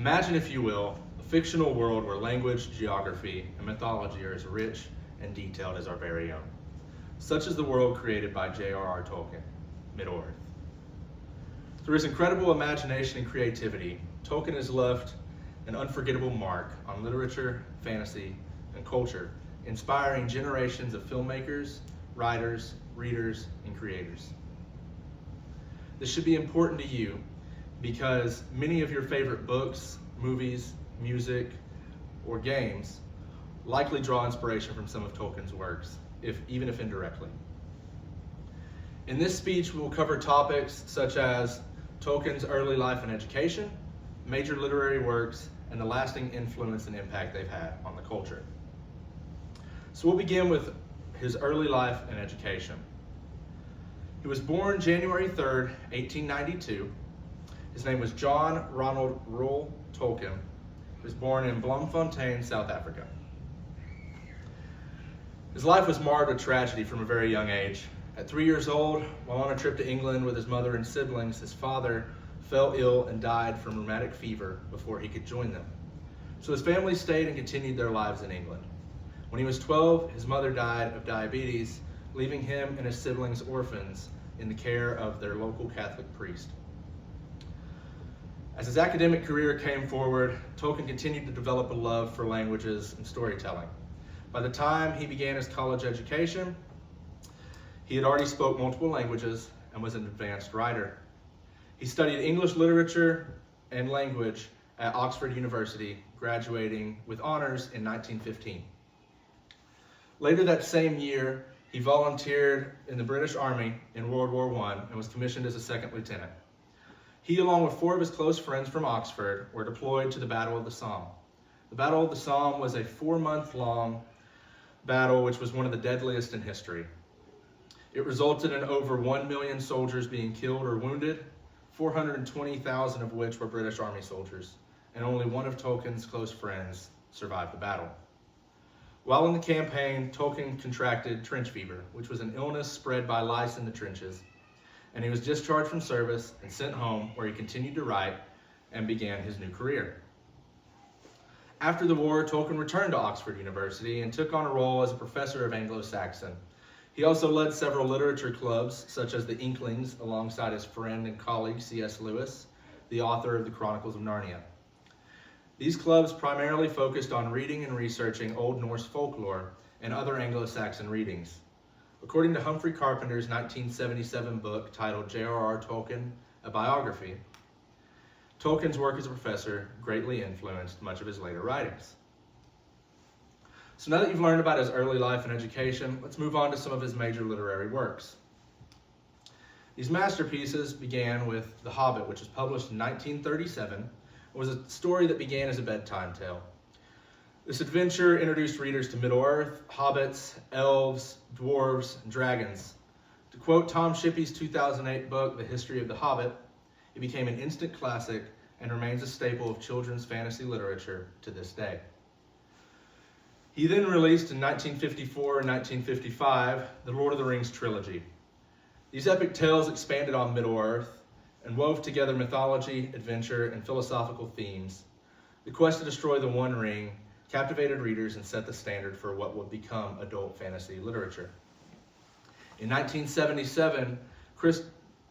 Imagine, if you will, a fictional world where language, geography, and mythology are as rich and detailed as our very own. Such is the world created by J.R.R. Tolkien, Middle-earth. Through his incredible imagination and creativity, Tolkien has left an unforgettable mark on literature, fantasy, and culture, inspiring generations of filmmakers, writers, readers, and creators. This should be important to you because many of your favorite books, movies, music, or games likely draw inspiration from some of Tolkien's works, even if indirectly. In this speech, we will cover topics such as Tolkien's early life and education, major literary works, and the lasting influence and impact they've had on the culture. So we'll begin with his early life and education. He was born January 3rd, 1892. His name was John Ronald Reuel Tolkien. He was born in Bloemfontein, South Africa. His life was marred with tragedy from a very young age. At 3 years old, while on a trip to England with his mother and siblings, his father fell ill and died from rheumatic fever before he could join them. So his family stayed and continued their lives in England. When he was 12, his mother died of diabetes, leaving him and his siblings orphans in the care of their local Catholic priest. As his academic career came forward, Tolkien continued to develop a love for languages and storytelling. By the time he began his college education, he had already spoke multiple languages and was an advanced writer. He studied English literature and language at Oxford University, graduating with honors in 1915. Later that same year, he volunteered in the British Army in World War I and was commissioned as a second lieutenant. He, along with 4 of his close friends from Oxford, were deployed to the Battle of the Somme. The Battle of the Somme was a 4-month-long battle which was one of the deadliest in history. It resulted in over 1 million soldiers being killed or wounded, 420,000 of which were British Army soldiers, and only one of Tolkien's close friends survived the battle. While in the campaign, Tolkien contracted trench fever, which was an illness spread by lice in the trenches, and he was discharged from service and sent home, where he continued to write and began his new career. After the war, Tolkien returned to Oxford University and took on a role as a professor of Anglo-Saxon. He also led several literature clubs, such as the Inklings, alongside his friend and colleague C.S. Lewis, the author of the Chronicles of Narnia. These clubs primarily focused on reading and researching Old Norse folklore and other Anglo-Saxon readings. According to Humphrey Carpenter's 1977 book titled J.R.R. Tolkien, A Biography, Tolkien's work as a professor greatly influenced much of his later writings. So now that you've learned about his early life and education, let's move on to some of his major literary works. These masterpieces began with The Hobbit, which was published in 1937. It was a story that began as a bedtime tale. This adventure introduced readers to Middle-earth, hobbits, elves, dwarves, and dragons. To quote Tom Shippey's 2008 book, The History of the Hobbit, it became an instant classic and remains a staple of children's fantasy literature to this day. He then released in 1954 and 1955 the Lord of the Rings trilogy. These epic tales expanded on Middle-earth and wove together mythology, adventure, and philosophical themes. The quest to destroy the One Ring captivated readers and set the standard for what would become adult fantasy literature. In 1977,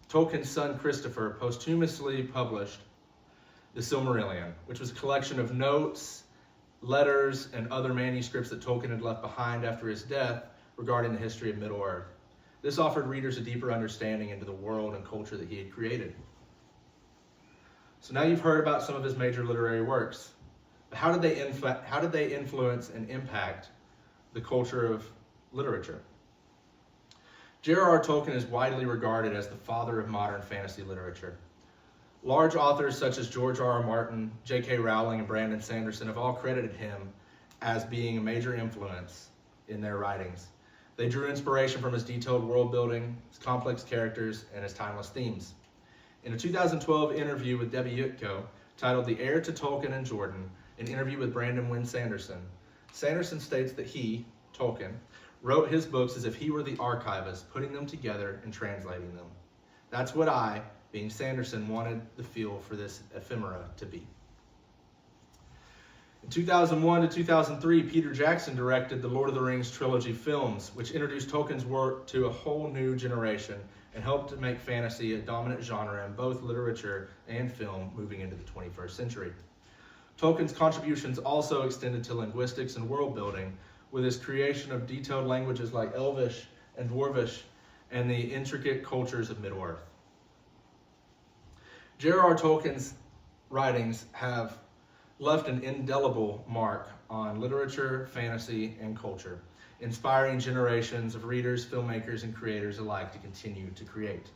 Tolkien's son Christopher posthumously published The Silmarillion, which was a collection of notes, letters, and other manuscripts that Tolkien had left behind after his death regarding the history of Middle-earth. This offered readers a deeper understanding into the world and culture that he had created. So now you've heard about some of his major literary works. But how did they influence and impact the culture of literature? J.R.R. Tolkien is widely regarded as the father of modern fantasy literature. Large authors such as George R.R. Martin, J.K. Rowling, and Brandon Sanderson have all credited him as being a major influence in their writings. They drew inspiration from his detailed world building, his complex characters, and his timeless themes. In a 2012 interview with Debbie Yutko, titled The Heir to Tolkien and Jordan, an interview with Brandon Wynne Sanderson, Sanderson states that he, Tolkien, wrote his books as if he were the archivist, putting them together and translating them. That's what I, being Sanderson, wanted the feel for this ephemera to be. In 2001 to 2003, Peter Jackson directed the Lord of the Rings trilogy films, which introduced Tolkien's work to a whole new generation and helped to make fantasy a dominant genre in both literature and film moving into the 21st century. Tolkien's contributions also extended to linguistics and world building, with his creation of detailed languages like Elvish and Dwarvish and the intricate cultures of Middle-earth. J.R.R. Tolkien's writings have left an indelible mark on literature, fantasy, and culture, inspiring generations of readers, filmmakers, and creators alike to continue to create.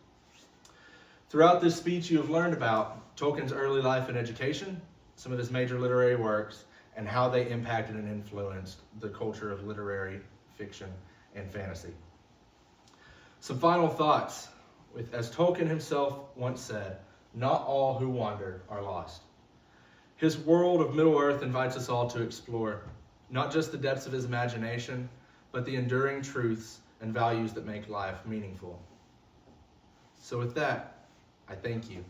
Throughout this speech, you have learned about Tolkien's early life and education, some of his major literary works, and how they impacted and influenced the culture of literary fiction and fantasy. Some final thoughts. As Tolkien himself once said, "Not all who wander are lost." His world of Middle-earth invites us all to explore not just the depths of his imagination, but the enduring truths and values that make life meaningful. So with that, I thank you.